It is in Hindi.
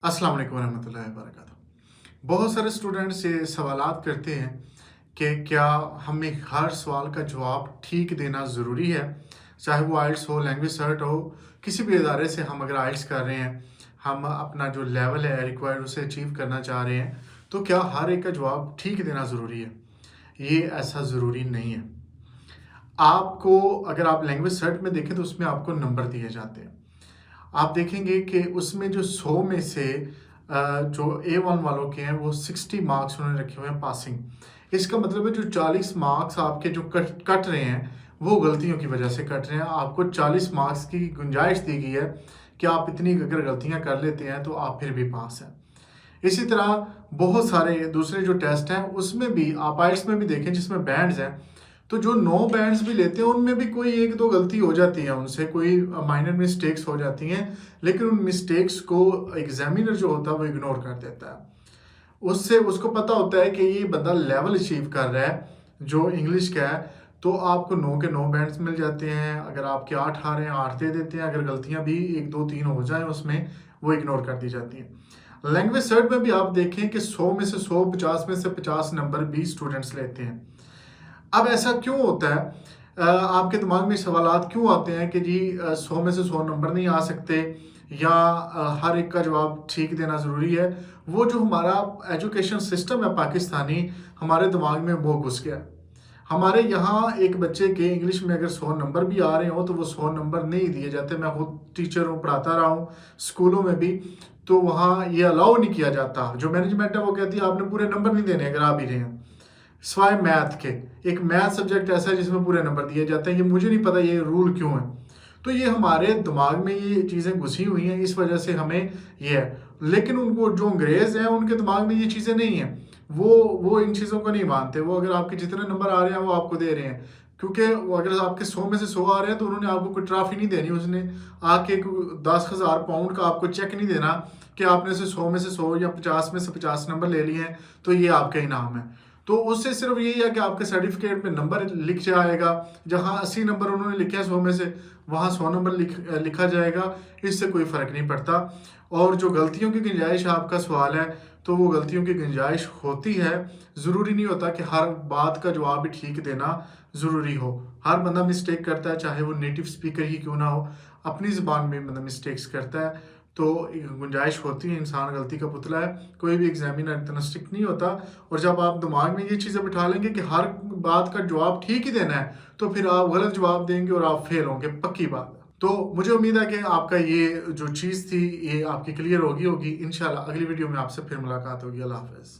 अस्सलाम वालेकुम रहमतुल्लाहि व बरकातहू। बहुत सारे स्टूडेंट्स ये सवालात करते हैं कि क्या हमें हर सवाल का जवाब ठीक देना ज़रूरी है, चाहे वो आइल्स हो, लैंग्वेज सर्ट हो, किसी भी इदारे से हम अगर आइल्स कर रहे हैं, हम अपना जो लेवल है रिक्वायर्ड उसे अचीव करना चाह रहे हैं, तो क्या हर एक का जवाब ठीक देना ज़रूरी है? ये ऐसा ज़रूरी नहीं है। आपको अगर आप लैंग्वेज सर्ट में देखें तो उसमें आपको नंबर दिए जाते हैं। आप देखेंगे कि उसमें जो 100 में से जो A1 वालों के हैं वो 60 मार्क्स उन्होंने रखे हुए हैं पासिंग। इसका मतलब है जो 40 मार्क्स आपके जो कट कट रहे हैं वो गलतियों की वजह से कट रहे हैं। आपको 40 मार्क्स की गुंजाइश दी गई है कि आप इतनी अगर गलतियां कर लेते हैं तो आप फिर भी पास हैं। इसी तरह बहुत सारे दूसरे जो टेस्ट हैं उसमें भी आप आइल्स में भी देखें जिसमें बैंड्स हैं, तो जो 9 बैंड्स भी लेते हैं उनमें भी कोई एक दो गलती हो जाती है, उनसे कोई माइनर मिस्टेक्स हो जाती हैं, लेकिन उन मिस्टेक्स को एग्जामिनर जो होता है वो इग्नोर कर देता है। उससे उसको पता होता है कि ये बंदा लेवल अचीव कर रहा है जो इंग्लिश का है, तो आपको 9 के 9 बैंड्स मिल जाते हैं। अगर आपके 8 आ रहे हैं 8 दे देते हैं, अगर गलतियां भी 1 2 3 हो जाए उसमें वो इग्नोर कर दी जाती हैं। लैंग्वेज सर्ट में भी आप देखें कि 100 में से 100, 50 में से 50 नंबर भी स्टूडेंट्स लेते हैं। अब ऐसा क्यों होता है? आपके दिमाग में सवालात क्यों आते हैं कि जी 100 में से 100 नंबर नहीं आ सकते, या हर एक का जवाब ठीक देना ज़रूरी है? वो जो हमारा एजुकेशन सिस्टम है पाकिस्तानी, हमारे दिमाग में वो घुस गया है। हमारे यहाँ एक बच्चे के इंग्लिश में अगर 100 नंबर भी आ रहे हो तो वो 100 नंबर नहीं दिए जाते। मैं खुद टीचर हूँ, पढ़ाता रहा हूँ स्कूलों में भी, तो वहाँ ये अलाउ नहीं किया जाता। जो मैनेजमेंट है वो कहती है आपने पूरे नंबर नहीं देने अगर आ भी रहे हैं, सिवाय मैथ के। एक मैथ सब्जेक्ट ऐसा है जिसमें पूरे नंबर दिए जाते हैं। ये मुझे नहीं पता ये रूल क्यों है। तो ये हमारे दिमाग में ये चीज़ें घुसी हुई हैं, इस वजह से हमें ये है। लेकिन उनको जो अंग्रेज़ हैं उनके दिमाग में ये चीज़ें नहीं हैं। वो इन चीज़ों को नहीं मानते। वो अगर आपके जितने नंबर आ रहे हैं वो आपको दे रहे हैं, क्योंकि वो अगर आपके 100 में से 100 आ रहे हैं तो उन्होंने आपको कोई ट्रॉफी नहीं देनी। उसने आके 10,000 पाउंड का आपको चेक नहीं देना कि आपने से 100 में से 100 या 50 में से 50 नंबर ले लिए हैं तो ये आपका इनाम है। तो उससे सिर्फ यही है कि आपके सर्टिफिकेट में नंबर लिख जाएगा। जहां 80 नंबर उन्होंने लिखे हैं 100 में से, वहां 100 नंबर लिखा जाएगा। इससे कोई फ़र्क नहीं पड़ता। और जो गलतियों की गुंजाइश आपका सवाल है, तो वो गलतियों की गुंजाइश होती है। ज़रूरी नहीं होता कि हर बात का जवाब भी ठीक देना ज़रूरी हो। हर बंदा मिस्टेक करता है, चाहे वो नेटिव स्पीकर ही क्यों ना हो, अपनी ज़बान में बंदा मिस्टेक्स करता है। तो एक गुंजाइश होती है, इंसान गलती का पुतला है। कोई भी एग्जामिनर इतना स्ट्रिक्ट नहीं होता। और जब आप दिमाग में ये चीज़ें बिठा लेंगे कि हर बात का जवाब ठीक ही देना है, तो फिर आप गलत जवाब देंगे और आप फेल होंगे, पक्की बात है। तो मुझे उम्मीद है कि आपका ये जो चीज़ थी ये आपकी क्लियर होगी इंशाल्लाह अगली वीडियो में आपसे फिर मुलाकात होगी। अल्लाह हाफ़िज़।